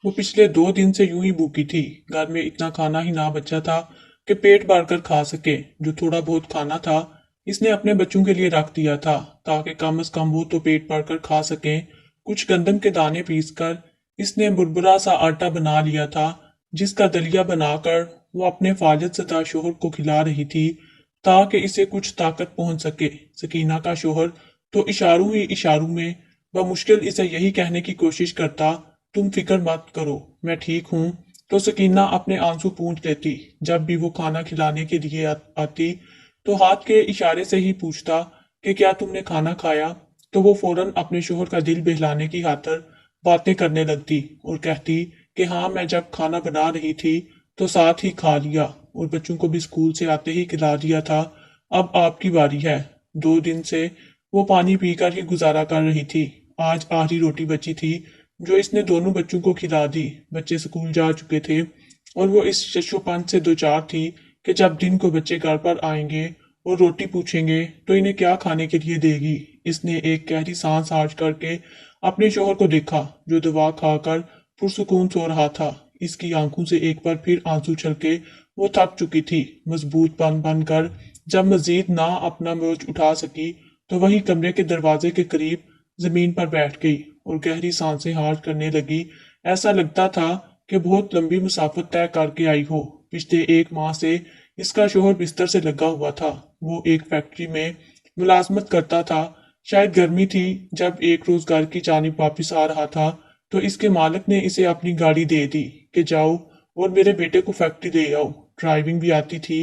वो पिछले 2 दिन से यूं ही भूखी थी। घर में इतना खाना ही ना बचा था कि पेट भर कर खा सके। जो थोड़ा बहुत खाना था इसने अपने बच्चों के लिए रख दिया था, ताकि कम से कम वो तो पेट भर कर खा सकें। कुछ गंदम के दाने पीस कर इसने बुरबुरा सा आटा बना लिया था, जिसका दलिया बनाकर वो अपने फाजतशुदा शोहर को खिला रही थी, ताकि इसे कुछ ताकत पहुंच सके। सकीना का शोहर तो इशारों ही इशारों में बमुश्किल इसे यही कहने की कोशिश करता, तुम फिक्र मत करो, मैं ठीक हूँ। तो सकीना अपने आंसू पूंछ लेती। जब भी वो खाना खिलाने के लिए आती तो हाथ के इशारे से ही पूछता कि क्या तुमने खाना खाया। तो वो फौरन अपने शोहर का दिल बहलाने की खातर बातें करने लगती और कहती कि हाँ, मैं जब खाना बना रही थी तो साथ ही खा लिया और बच्चों को भी स्कूल से आते ही खिला दिया था। अब आपकी बारी है। 2 दिन से वो पानी पीकर ही गुजारा कर रही थी। आज आखिरी रोटी बची थी जो इसने दोनों बच्चों को खिला दी। बच्चे स्कूल जा चुके थे और वो इस शशोपन से दो चार थी कि जब दिन को बच्चे घर पर आएंगे और रोटी पूछेंगे तो इन्हें क्या खाने के लिए देगी। इसने एक गहरी सांस हाज करके अपने शोहर को देखा, जो दवा खाकर पुरसुकून सो रहा था। इसकी आंखों से एक बार फिर आंसू छलके वो थक चुकी थी। मजबूत बन कर जब मजीद ना अपना बोझ उठा सकी तो वही कमरे के दरवाजे के करीब जमीन पर बैठ गई और गहरी सांसें हार करने लगी। ऐसा लगता था कि बहुत लंबी मुसाफत तय करके आई हो। पिछले 1 माह से इसका शोहर बिस्तर से लगा हुआ था। वो एक फैक्ट्री में मुलाजमत करता था। शायद गर्मी थी। जब एक रोज घर की जानिब वापिस आ रहा था तो इसके मालिक ने इसे अपनी गाड़ी दे दी कि जाओ और मेरे बेटे को फैक्ट्री ले आओ। ड्राइविंग भी आती थी।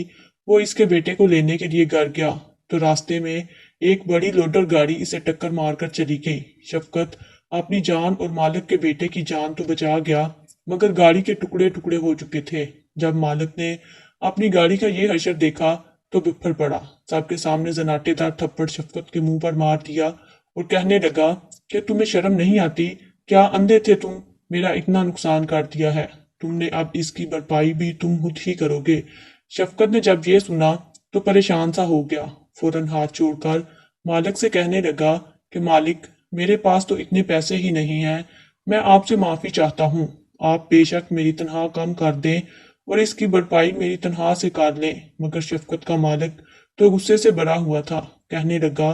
वो इसके बेटे को लेने के लिए घर गया तो रास्ते में एक बड़ी लोडर गाड़ी इसे टक्कर मारकर चली गई। शफकत अपनी जान और मालिक के बेटे की जान तो बचा गया, मगर गाड़ी के टुकड़े टुकड़े हो चुके थे। जब मालिक ने अपनी गाड़ी का ये हशर देखा तो बिफर पड़ा। सबके सामने जनाटेदार थप्पड़ शफकत के मुंह पर मार दिया और कहने लगा कि तुम्हें शर्म नहीं आती? क्या अंधे थे तुम? मेरा इतना नुकसान कर दिया है तुमने, अब इसकी भरपाई भी तुम खुद ही करोगे। शफकत ने जब ये सुना तो परेशान सा हो गया। फौरन हाथ छोड़कर मालिक से कहने लगा कि मालिक, मेरे पास तो इतने पैसे ही नहीं हैं। मैं आपसे माफी चाहता हूँ। आप बेशक मेरी तनख्वाह कम कर दें और इसकी भरपाई मेरी तनख्वाह से कर लें। मगर शफकत का मालिक तो गुस्से से भरा हुआ था। कहने लगा,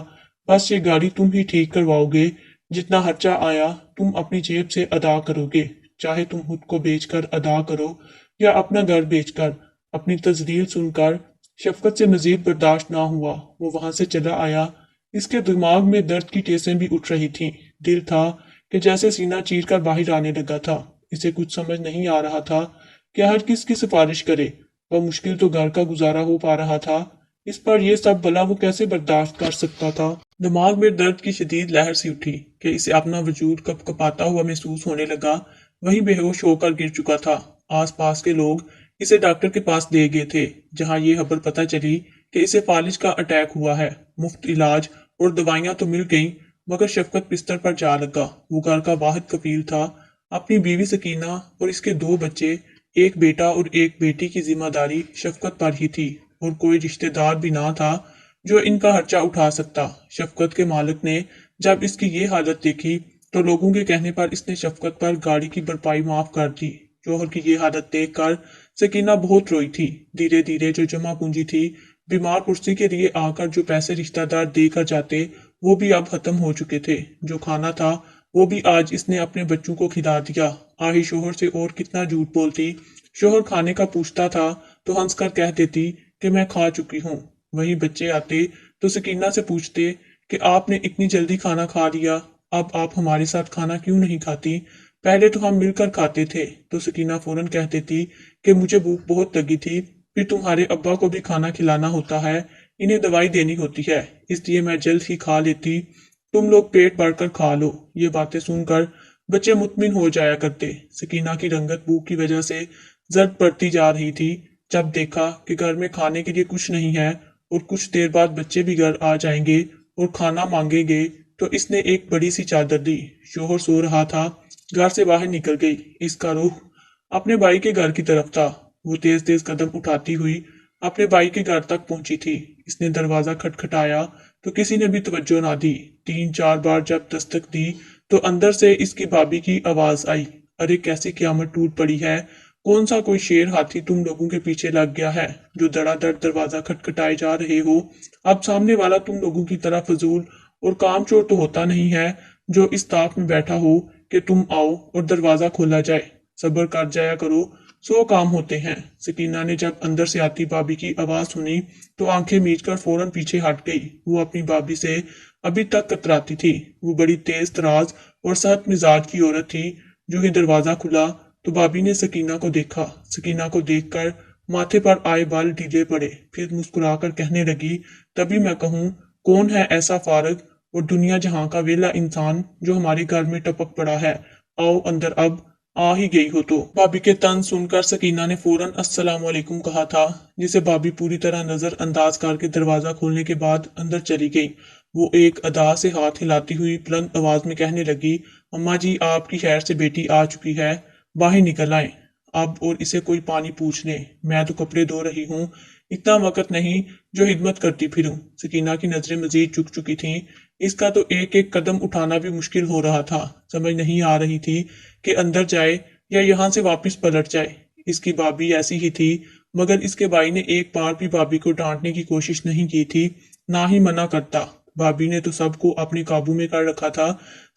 बस ये गाड़ी तुम ही ठीक करवाओगे। जितना खर्चा आया तुम अपनी जेब से अदा करोगे। चाहे तुम खुद को बेचकर अदा करो या अपना घर बेचकर। अपनी तजलील सुनकर शफकत से मजीद बर्दाश्त ना हुआ। वो वहां से चला आया। इसके दिमाग में दर्द की टेसें भी उठ रही थीं। दिल था कि जैसे सीना चीर कर बाहर आने लगा था। इसे कुछ समझ नहीं आ रहा था कि हर किसकी सिफारिश करे। वह मुश्किल तो घर का गुजारा हो पा रहा था, इस पर यह सब भला वो कैसे बर्दाश्त कर सकता था। दिमाग में दर्द की शदीद लहर सी उठी कि इसे अपना वजूद कपकपाता हुआ महसूस होने लगा। वही बेहोश होकर गिर चुका था। आस पास के लोग इसे डॉक्टर के पास ले गए थे, जहां ये खबर पता चली कि इसे फालिज का अटैक हुआ है। मुफ्त इलाज और दवाइयां तो मिल गईं, मगर शफकत बिस्तर पर जा लगा। वो घर का वाहिद कफील था। अपनी बीवी सकीना और इसके 2 बच्चे, एक बेटा और एक बेटी की जिम्मेदारी शफकत पर ही थी और कोई रिश्तेदार भी ना था जो इनका खर्चा उठा सकता। शफकत के मालिक ने जब इसकी ये हालत देखी तो लोगों के कहने पर इसने शफकत पर गाड़ी की भरपाई माफ कर दी। जौहर की ये हालत देखकर सकीना बहुत रोई थी। धीरे धीरे जो जमा पूंजी थी, बीमार कुर्सी के लिए आकर जो पैसे रिश्तेदार देकर जाते, वो भी अब खत्म हो चुके थे। जो खाना था वो भी आज इसने अपने बच्चों को खिला दिया। आही शोहर से और कितना झूठ बोलती। शोहर खाने का पूछता था तो हंसकर कह देती कि मैं खा चुकी हूँ। वहीं बच्चे आते तो सकीना से पूछते कि आपने इतनी जल्दी खाना खा लिया, अब आप हमारे साथ खाना क्यों नहीं खाती? पहले तो हम मिलकर खाते थे। तो सकीना फौरन कह देती कि मुझे भूख बहुत लगी थी, फिर तुम्हारे अब्बा को भी खाना खिलाना होता है, इन्हें दवाई देनी होती है, इसलिए मैं जल्द ही खा लेती। तुम लोग पेट भरकर खा लो। ये बातें सुनकर बच्चे मुतमिन हो जाया करते। सकीना की रंगत भूख की वजह से जर्द पड़ती जा रही थी। जब देखा कि घर में खाने के लिए कुछ नहीं है और कुछ देर बाद बच्चे भी घर आ जाएंगे और खाना मांगेंगे, तो इसने एक बड़ी सी चादर दी। शोहर सो रहा था। घर से बाहर निकल गई। इसका रुख अपने भाई के घर की तरफ था। वो तेज तेज कदम उठाती हुई अपने भाई के घर तक पहुंची थी। इसने दरवाजा खटखटाया तो किसी ने भी तवज्जो ना दी। 3-4 बार जब दस्तक दी तो अंदर से इसकी भाभी की आवाज आई, अरे कैसी क़यामत टूट पड़ी है। कौन सा कोई शेर हाथी तुम लोगों के पीछे लग गया है जो धड़ाधड़ दरवाजा खटखटाए जा रहे हो। अब सामने वाला तुम लोगों की तरह फजूल और कामचोर तो होता नहीं है जो इस ताक में बैठा हो कि तुम आओ और दरवाजा खोला जाए। सब्र कर जाया करो, 100 काम होते हैं। सकीना ने जब अंदर से आती भाभी की आवाज सुनी तो आंखें मीच कर फौरन पीछे हट गई। वो अपनी भाभी से अभी तक कतराती थी। वो बड़ी तेज तराज और सख्त मिजाज की औरत थी। जो ही दरवाजा खुला तो भाभी ने सकीना को देखा। सकीना को देखकर माथे पर आए बाल ढीले पड़े। फिर मुस्कुराकर कहने लगी, तभी मैं कहूँ कौन है ऐसा फारग और दुनिया जहां का वेला इंसान जो हमारे घर में टपक पड़ा है। आओ अंदर, अब आ ही गई हो तो। भाभी के तंज सुनकर सकीना ने फौरन अस्सलाम वालेकुम कहा था, जिसे भाभी पूरी तरह नजर अंदाज करके दरवाजा खोलने के बाद अंदर चली गई। वो एक अदा से हाथ हिलाती हुई बुलंद आवाज में कहने लगी, अम्मा जी आपकी खैर से बेटी आ चुकी है, बाहर निकल आए अब और इसे कोई पानी पूछ ले। मैं तो कपड़े धो रही हूँ, इतना वक्त नहीं जो हिदमत करती फिरूं। सकीना की नजरें मजीद झुक चुकी थीं। इसका तो एक एक कदम उठाना भी मुश्किल हो रहा था। समझ नहीं आ रही थी कि अंदर जाए या यहाँ से वापस पलट जाए। इसकी भाभी ऐसी ही थी, मगर इसके भाई ने एक बार भी भाभी को डांटने की कोशिश नहीं की थी, ना ही मना करता। भाभी ने तो सबको अपने काबू में कर रखा था।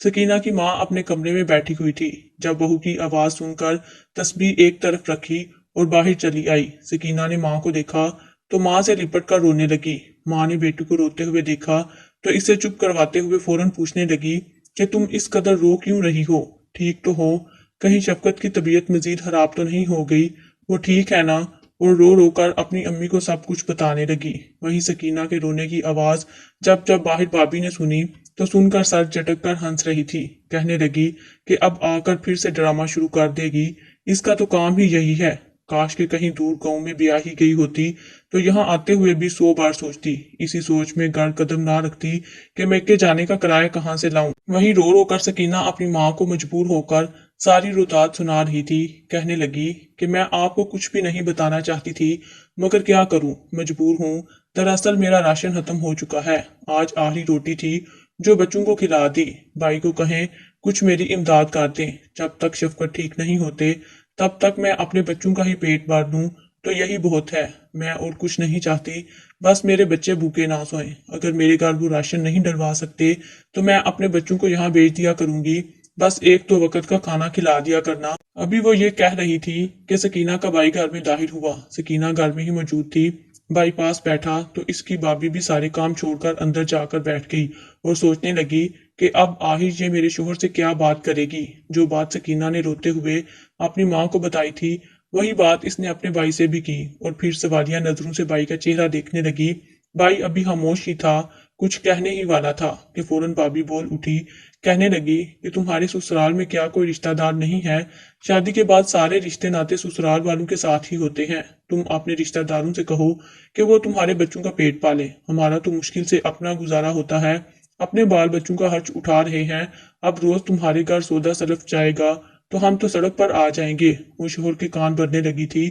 सकीना की माँ अपने कमरे में बैठी हुई थी। जब बहू की आवाज सुनकर तस्बीह एक तरफ रखी और बाहर चली आई। सकीना ने माँ को देखा तो माँ से लिपट कर रोने लगी। माँ ने बेटी को रोते हुए देखा तो इसे चुप करवाते हुए फौरन पूछने लगी कि तुम इस कदर रो क्यों रही हो, ठीक तो हो, कहीं शफकत की तबीयत मजीद खराब तो नहीं हो गई, वो ठीक है ना। और रो रो कर अपनी अम्मी को सब कुछ बताने लगी। वहीं सकीना के रोने की आवाज जब जब बाहिर भाभी ने सुनी तो सुनकर सर झटक कर हंस रही थी। कहने लगी कि अब आकर फिर से ड्रामा शुरू कर देगी, इसका तो काम ही यही है। काश के कहीं दूर गांव में ब्याह ही गई होती तो यहाँ आते हुए भी 100 बार सोचती। इसी सोच में गड़ कदम ना रखती कि मैं के जाने का किराया कहाँ से लाऊं। वहीं रो रो कर सकीना अपनी माँ को मजबूर होकर सारी रुतात सुना रही थी। कहने लगी कि मैं आपको कुछ भी नहीं बताना चाहती थी, मगर क्या करूं, मजबूर हूं। दरअसल मेरा राशन खत्म हो चुका है। आज आखिरी रोटी थी जो बच्चों को खिला दी। भाई को कहें कुछ मेरी इमदाद कर दें। जब तक शफकत ठीक नहीं होते तब तक मैं अपने बच्चों का ही पेट भर दूं तो यही बहुत है। मैं और कुछ नहीं चाहती, बस मेरे बच्चे भूखे ना सोएं। अगर मेरे घर वो राशन नहीं डलवा सकते तो मैं अपने बच्चों को यहाँ भेज दिया करूंगी, बस एक तो वक्त का खाना खिला दिया करना। अभी वो ये कह रही थी कि सकीना का भाई घर में दाखिल हुआ। सकीना घर में ही मौजूद थी। भाई पास बैठा तो इसकी भाभी भी सारे काम छोड़कर अंदर जाकर बैठ गई और सोचने लगी कि अब आखिर ये मेरे शोहर से क्या बात करेगी। जो बात सकीना ने रोते हुए अपनी माँ को बताई थी वही बात इसने अपने भाई से भी की और फिर सवालिया नजरों से भाई का चेहरा देखने लगी। भाई अभी खामोश ही था, कुछ कहने ही वाला था कि फौरन भाभी बोल उठी। कहने लगी कि तुम्हारे ससुराल में क्या कोई रिश्तेदार नहीं है? शादी के बाद सारे रिश्ते नाते ससुराल वालों के साथ ही होते हैं। तुम अपने रिश्तेदारों से कहो कि वो तुम्हारे बच्चों का पेट पाले। हमारा तो मुश्किल से अपना गुजारा होता है, अपने बाल बच्चों का खर्च उठा रहे हैं। अब रोज तुम्हारे घर सौदा सलफ जाएगा तो हम तो सड़क पर आ जाएंगे। वो शोहर के कान भरने लगी थी।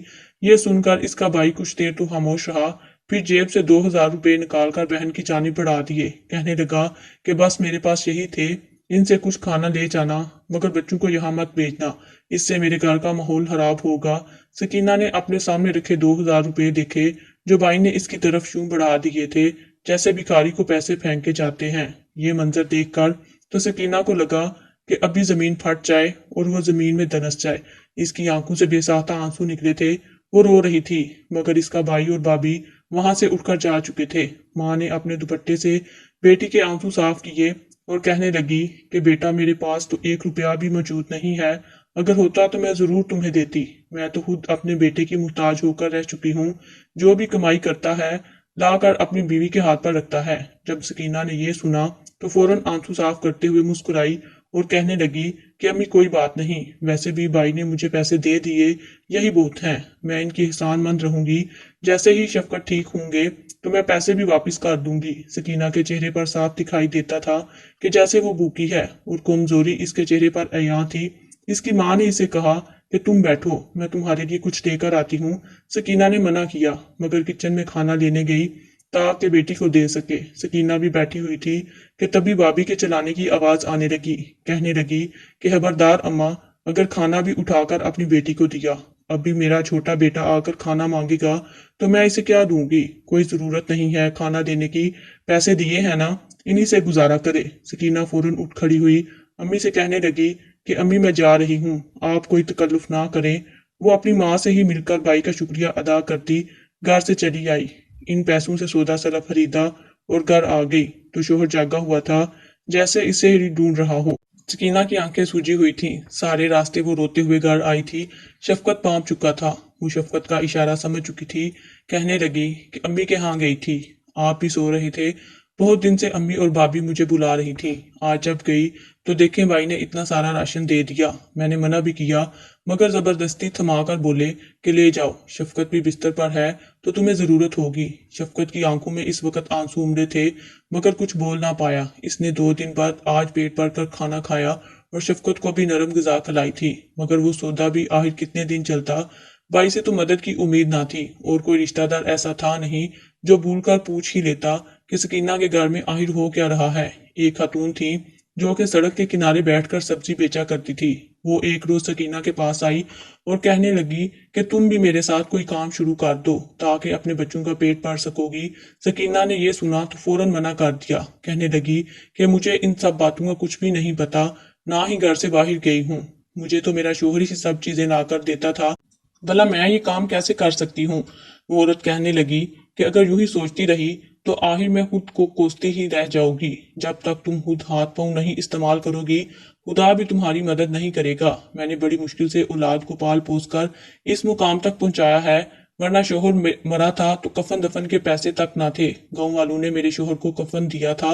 ये सुनकर इसका भाई कुछ देर तो खामोश रहा, फिर जेब से 2000 रुपए निकालकर बहन की जानिब बढ़ा दिए। कहने लगा कि बस मेरे पास यही थे, इनसे कुछ खाना ले जाना, मगर बच्चों को यहाँ मत भेजना, इससे मेरे घर का माहौल खराब होगा। सकीना ने अपने सामने रखे 2000 रुपए देखे जो भाई ने इसकी तरफ यूं बढ़ा दिए थे जैसे भिखारी को पैसे फेंके जाते हैं। ये मंजर देखकर तो सकीना को लगा कि अभी जमीन फट जाए और वो जमीन में दनस जाए। इसकी आंखों से बेसाख्ता आंसू निकले थे। वो रो रही थी, मगर इसका भाई और भाभी वहां से उठकर जा चुके थे। माँ ने अपने दुपट्टे से बेटी के आंसू साफ किए और कहने लगी कि बेटा मेरे पास तो 1 रुपया भी मौजूद नहीं है, अगर होता तो मैं जरूर तुम्हें देती। मैं तो खुद अपने बेटे की मुहताज होकर रह चुकी हूँ। जो भी कमाई करता है लाकर अपनी बीवी के हाथ पर रखता है। जब सकीना ने यह सुना तो फौरन आंसू साफ करते हुए मुस्कुराई और कहने लगी कि अम्मी कोई बात नहीं, वैसे भी भाई ने मुझे पैसे दे दिए, यही बहुत हैं। मैं इनकी एहसानमंद रहूंगी। जैसे ही शफकत ठीक होंगे तो मैं पैसे भी वापस कर दूंगी। सकीना के चेहरे पर साफ दिखाई देता था कि जैसे वो भूखी है और कमजोरी इसके चेहरे पर अयां थी। इसकी माँ ने इसे कहा कि तुम बैठो, मैं तुम्हारे लिए कुछ लेकर आती हूँ। सकीना ने मना किया, मगर किचन में खाना लेने गई ताकि बेटी को दे सके। सकीना भी बैठी हुई थी कि तभी भाभी के चलाने की आवाज आने लगी। कहने लगी कि खबरदार अम्मा, अगर खाना भी उठाकर अपनी बेटी को दिया। अब भी मेरा छोटा बेटा आकर खाना मांगेगा तो मैं इसे क्या दूंगी? कोई जरूरत नहीं है खाना देने की, पैसे दिए हैं ना, इन्हीं से गुजारा करे। सकीना फौरन उठ खड़ी हुई, अम्मी से कहने लगी कि अम्मी मैं जा रही हूँ, आप कोई तकल्लुफ ना करें। वो अपनी माँ से ही मिलकर भाई का शुक्रिया अदा करती घर से चली आई। इन पैसों से सौदा सारा खरीदा और घर आ गई तो शोहर जागा हुआ था, जैसे इसे ही ढूंढ रहा हो। सकीना की आंखें सूजी हुई थीं। सारे रास्ते वो रोते हुए घर आई थी। शफकत पहुंच चुका था। वो शफकत का इशारा समझ चुकी थी। कहने लगी कि अम्मी के यहाँ गई थी, आप भी सो रहे थे। बहुत दिन से अम्मी और भाभी मुझे बुला रही थी। आज जब गई तो देखें भाई ने इतना सारा राशन दे दिया। मैंने मना भी किया मगर जबरदस्ती थमाकर बोले कि ले जाओ, शफकत भी बिस्तर पर है तो तुम्हें जरूरत होगी। शफकत की आंखों में इस वक्त आंसू उमड़े थे मगर कुछ बोल ना पाया। इसने 2 दिन बाद आज पेट भर कर खाना खाया और शफकत को भी नरम ग़िज़ा खिलाई थी। मगर वो सौदा भी आखिर कितने दिन चलता। भाई से तो मदद की उम्मीद ना थी और कोई रिश्तेदार ऐसा था नहीं जो भूल कर पूछ ही लेता कि सकीना के घर में आखिर हो क्या रहा है। एक खातून थी जो कि सड़क के किनारे बैठकर सब्जी बेचा करती थी। वो एक रोज सकीना के पास आई और कहने लगी कि तुम भी मेरे साथ कोई काम शुरू कर दो ताकि अपने बच्चों का पेट भर सकोगी। सकीना ने यह सुना तो फौरन मना कर दिया। कहने लगी कि मुझे इन सब बातों का कुछ भी नहीं पता, ना ही घर से बाहर गई हूँ। मुझे तो मेरा शोहर ही सब चीजें ला कर देता था, भला मैं ये काम कैसे कर सकती हूँ? वो औरत कहने लगी कि अगर यूं ही सोचती रही तो आखिर में खुद को कोसती ही रह जाओगी। जब तक तुम खुद हाथ पांव नहीं इस्तेमाल करोगी, खुदा भी तुम्हारी मदद नहीं करेगा। मैंने बड़ी मुश्किल से औलाद को पाल पोस कर इस मुकाम तक पहुंचाया है, वरना शोहर मरा था तो कफन दफन के पैसे तक ना थे। गांव वालों ने मेरे शोहर को कफन दिया था,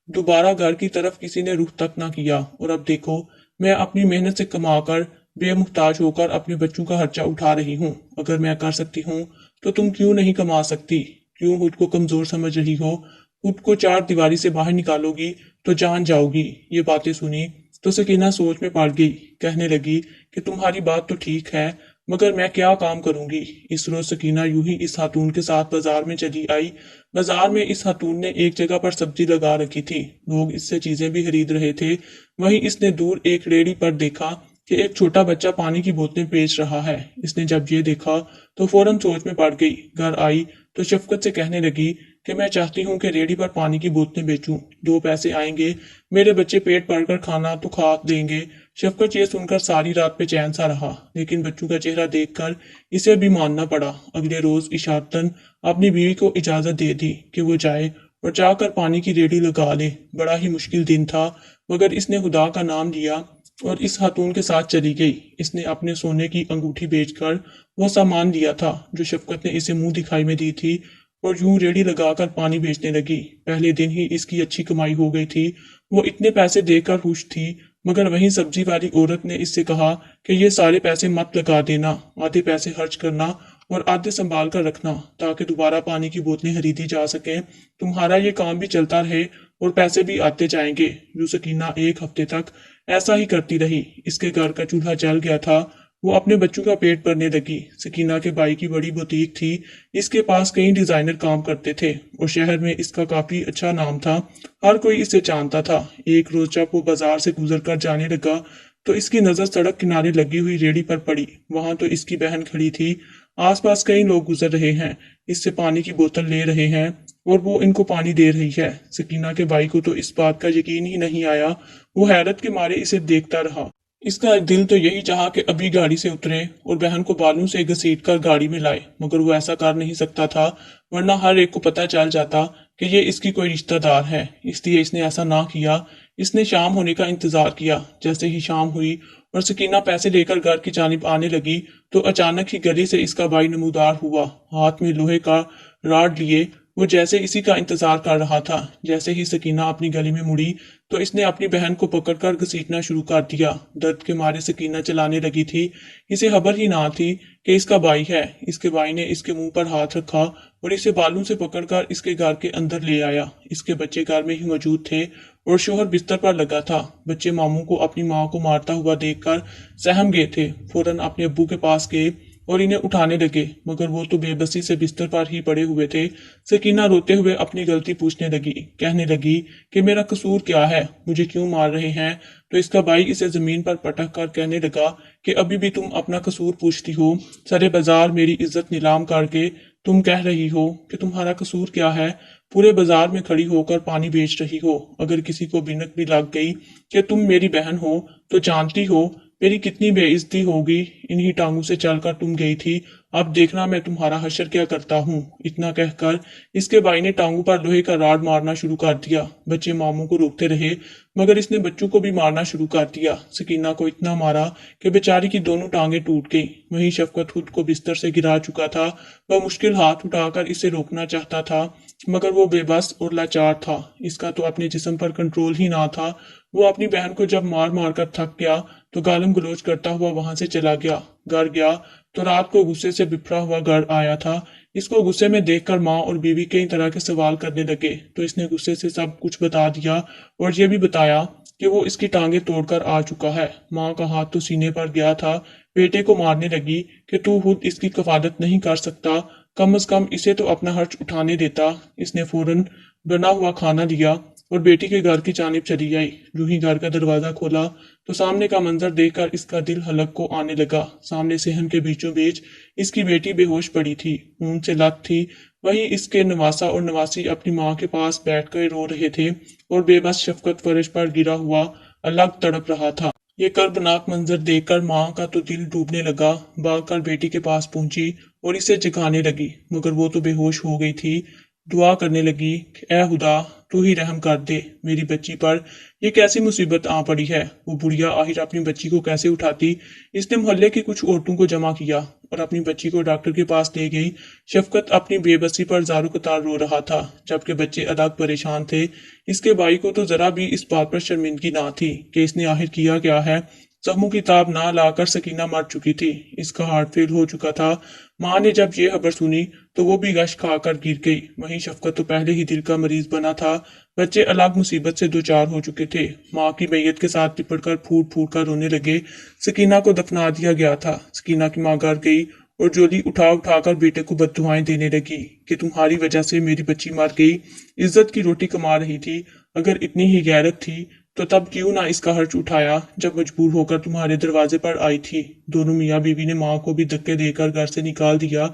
दोबारा घर की तरफ किसी ने रुख तक ना किया। और अब देखो मैं अपनी मेहनत से कमाकर बेमुहताज होकर अपने बच्चों का खर्चा उठा रही हूँ। अगर मैं कर सकती हूँ तो तुम क्यों नहीं कमा सकती? क्यों खुद को कमजोर समझ रही हो? खुद को चार दीवारी से बाहर निकालोगी तो जान जाओगी। ये बातें सुनी तो सकीना सोच में पड़ गई। कहने लगी कि तुम्हारी बात तो ठीक है मगर मैं क्या काम करूंगी? इस रोज सकीना यूं ही इस खातून के साथ बाजार में चली आई। बाजार में इस खातून ने एक जगह पर सब्जी लगा रखी थी, लोग इससे चीजें भी खरीद रहे थे। वहीं इसने दूर एक रेहड़ी पर देखा कि एक छोटा बच्चा पानी की बोतलें बेच रहा है। इसने जब ये देखा तो फौरन सोच में पड़ गई। घर आई तो शफकत से कहने लगी कि मैं चाहती हूँ कि रेहड़ी पर पानी की बोतलें बेचूं, 2 पैसे आएंगे, मेरे बच्चे पेट भरकर खाना तो खा देंगे। शफकत ये सुनकर सारी रात बेचैन सा रहा, लेकिन बच्चों का चेहरा देखकर इसे भी मानना पड़ा। अगले रोज इशारतन अपनी बीवी को इजाजत दे दी कि वो जाए और जाकर पानी की रेहड़ी लगा ले। बड़ा ही मुश्किल दिन था मगर इसने खुदा का नाम लिया और इस खातून के साथ चली गई। इसने अपने सोने की अंगूठी बेचकर वो सामान लिया था जो शफकत ने इसे मुंह दिखाई में दी थी और यूं रेड़ी लगाकर पानी बेचने लगी। पहले दिन ही इसकी अच्छी कमाई हो गई थी। वो इतने पैसे देकर खुश थी मगर वहीं सब्जी वाली औरत ने इससे कहा कि ये सारे पैसे मत लगा देना, आधे पैसे खर्च करना और आधे संभाल कर रखना ताकि दोबारा पानी की बोतलें खरीदी जा सकें। तुम्हारा ये काम भी चलता रहे और पैसे भी आते जाएंगे। यूं सकीना 1 हफ्ते तक ऐसा ही करती रही। इसके घर का चूल्हा जल गया था। वो अपने बच्चों का पेट भरने लगी। सकीना के भाई की बड़ी बुटीक थी, इसके पास कई डिजाइनर काम करते थे और शहर में इसका काफी अच्छा नाम था। हर कोई इसे जानता था। एक रोज जब वो बाजार से गुजर कर जाने लगा तो इसकी नजर सड़क किनारे लगी हुई रेहड़ी पर पड़ी। वहां तो इसकी बहन खड़ी थी। आसपास कई लोग गुजर रहे हैं, इससे पानी की बोतल ले रहे हैं और वो इनको पानी दे रही है। सकीना के भाई को तो इस बात का यकीन ही नहीं आया। वो हैरत के मारे इसे देखता रहा। इसका दिल तो यही चाहा कि अभी गाड़ी से उतरे और बहन को बालों से घसीटकर गाड़ी में लाए, मगर वो ऐसा कर नहीं सकता था, वरना हर एक को पता चल जाता कि ये इसकी कोई रिश्तेदार है। इसलिए इसने ऐसा ना किया। इसने शाम होने का इंतजार किया। जैसे ही शाम हुई और सकीना पैसे लेकर घर की जानिब आने लगी तो अचानक ही गली से इसका भाई नमूदार हुआ, हाथ में लोहे का राड लिए। वो जैसे इसी का इंतजार कर रहा था। जैसे ही सकीना अपनी गली में मुड़ी तो इसने अपनी बहन को पकड़कर घसीटना शुरू कर दिया। दर्द के मारे सकीना चलाने लगी थी। इसे खबर ही ना थी कि इसका भाई है। इसके भाई ने इसके मुंह पर हाथ रखा और इसे बालों से पकड़कर इसके घर के अंदर ले आया। इसके बच्चे घर में ही मौजूद थे और शोहर बिस्तर पर लगा था। बच्चे मामू को अपनी माँ को मारता हुआ देखकर सहम गए थे। फौरन अपने अब्बू के पास गए और इन्हें उठाने लगे, मगर वो तो बेबसी से बिस्तर पर ही पड़े हुए थे। सकीना रोते हुए अपनी गलती पूछने लगी, कहने लगी कि मेरा कसूर क्या है, मुझे क्यों मार रहे हैं। तो इसका भाई इसे जमीन पर पटक कर कहने लगा कि अभी भी तुम अपना कसूर पूछती हो। सारे बाजार मेरी इज्जत नीलाम करके तुम कह रही हो कि तुम्हारा कसूर क्या है। पूरे बाजार में खड़ी होकर पानी बेच रही हो। अगर किसी को भनक भी लग गई कि तुम मेरी बहन हो तो जानती हो मेरी कितनी बेइज्जती होगी। इन्हीं टांगों से चलकर तुम गई थी, अब देखना मैं तुम्हारा हश्र क्या करता हूँ। इतना कहकर इसके भाई ने टांगों पर लोहे का राड मारना शुरू कर दिया। बच्चे मामू को रोकते रहे, मगर इसने बच्चों को भी मारना शुरू कर दिया। सकीना को इतना मारा कि बेचारी की दोनों टांगें टूट गईं। वहीं शफकत खुद को बिस्तर से गिरा चुका था। वह मुश्किल हाथ उठाकर इसे रोकना चाहता था, मगर वो बेबस और लाचार था। इसका तो अपने जिस्म पर कंट्रोल ही ना था। वो अपनी बहन को जब मार मार कर थक गया तो गालम गलोच करता हुआ वहां से चला गया। घर गया तो रात को गुस्से से बिफरा हुआ घर आया था। इसको गुस्से में देखकर माँ और बीवी कई तरह के सवाल करने लगे, तो इसने गुस्से से सब कुछ बता दिया और ये भी बताया कि वो इसकी टांगे तोड़कर आ चुका है। माँ का हाथ तो सीने पर गया था, बेटे को मारने लगी कि तू खुद इसकी कफालत नहीं कर सकता, कम से कम इसे तो अपना खर्च उठाने देता। इसने फौरन बना हुआ खाना लिया और बेटी के घर की जानिब चली आई। यूं ही घर का दरवाजा खोला तो सामने का मंजर देखकर इसका दिल हलक को आने लगा। सामने सेहन के बीचों बीच इसकी बेटी बेहोश पड़ी थी, खून से लत थी। वहीं इसके नवासा और नवासी अपनी माँ के पास बैठकर रो रहे थे और बेबस शफकत फर्श पर गिरा हुआ अलग तड़प रहा था। ये कर्बनाक मंजर देखकर माँ का तो दिल डूबने लगा। भागकर बेटी के पास पहुंची और इसे जगाने लगी, मगर वो तो बेहोश हो गई थी। दुआ करने लगी, ए खुदा तू ही रहम कर दे मेरी बच्ची पर, ये कैसी मुसीबत आ पड़ी है। वो बुढ़िया आखिर अपनी बच्ची को कैसे उठाती। इसने मोहल्ले की कुछ औरतों को जमा किया और अपनी बच्ची को डॉक्टर के पास ले गई। शफकत अपनी बेबसी पर जारो कतार रो रहा था, जबकि बच्चे अलग परेशान थे। इसके भाई को तो जरा भी इस बात पर शर्मिंदगी ना थी कि इसने आखिर किया क्या है। जख्मों की ताब ना लाकर सकीना मर चुकी थी, इसका हार्ट फेल हो चुका था। माँ ने जब ये खबर सुनी तो वो भी गश खाकर गिर गई। वहीं शफकत तो पहले ही दिल का मरीज बना था। बच्चे अलग मुसीबत से दो चार हो चुके थे। माँ की मैयत के साथ लिपटकर फूट फूट कर रोने लगे। सकीना को दफना दिया गया था। सकीना की माँ घर गई और जोली उठा उठा कर बेटे को बददुआएं देने लगी कि तुम्हारी वजह से मेरी बच्ची मर गई, इज्जत की रोटी कमा रही थी। अगर इतनी ही गैरत थी तो तब क्यों ना इसका खर्च उठाया जब मजबूर होकर तुम्हारे दरवाजे पर आई थी। दोनों मियाँ बीवी ने माँ को भी धक्के देकर घर से निकाल दिया।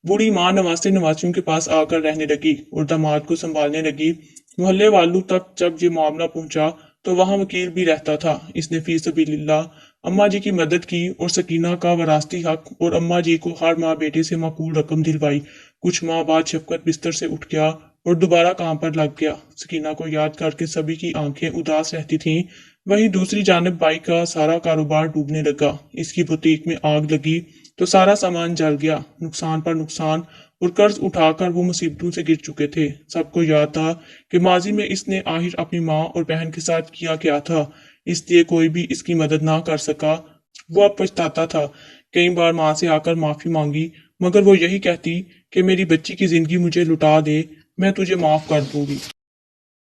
बूढ़ी माँ नवासे नवासियों के पास आकर रहने लगी और दामाद को संभालने लगी। मोहल्ले वालों तक जब ये मामला पहुंचा तो वहां वकील भी रहता था। इसने फी सबीलिल्लाह अम्मा जी की मदद की और सकीना का वरासती हक और अम्मा जी को हर माह बेटे से माकूल रकम दिलवाई। कुछ माह बाद शफकत बिस्तर से उठ गया और दोबारा काम पर लग गया। सकीना को याद करके सभी की आंखें उदास रहती थीं। वहीं दूसरी जानब भाई का सारा कारोबार डूबने लगा। इसकी बुटीक में आग लगी तो सारा सामान जल गया। नुकसान पर नुकसान और कर्ज उठाकर वो मुसीबतों से गिर चुके थे। सबको याद था कि माजी में इसने आखिर अपनी माँ और बहन के साथ किया क्या था, इसलिए कोई भी इसकी मदद ना कर सका। वो अब पछताता था। कई बार माँ से आकर माफी मांगी, मगर वो यही कहती कि मेरी बच्ची की जिंदगी मुझे लुटा दे, मैं तुझे माफ कर दूंगी।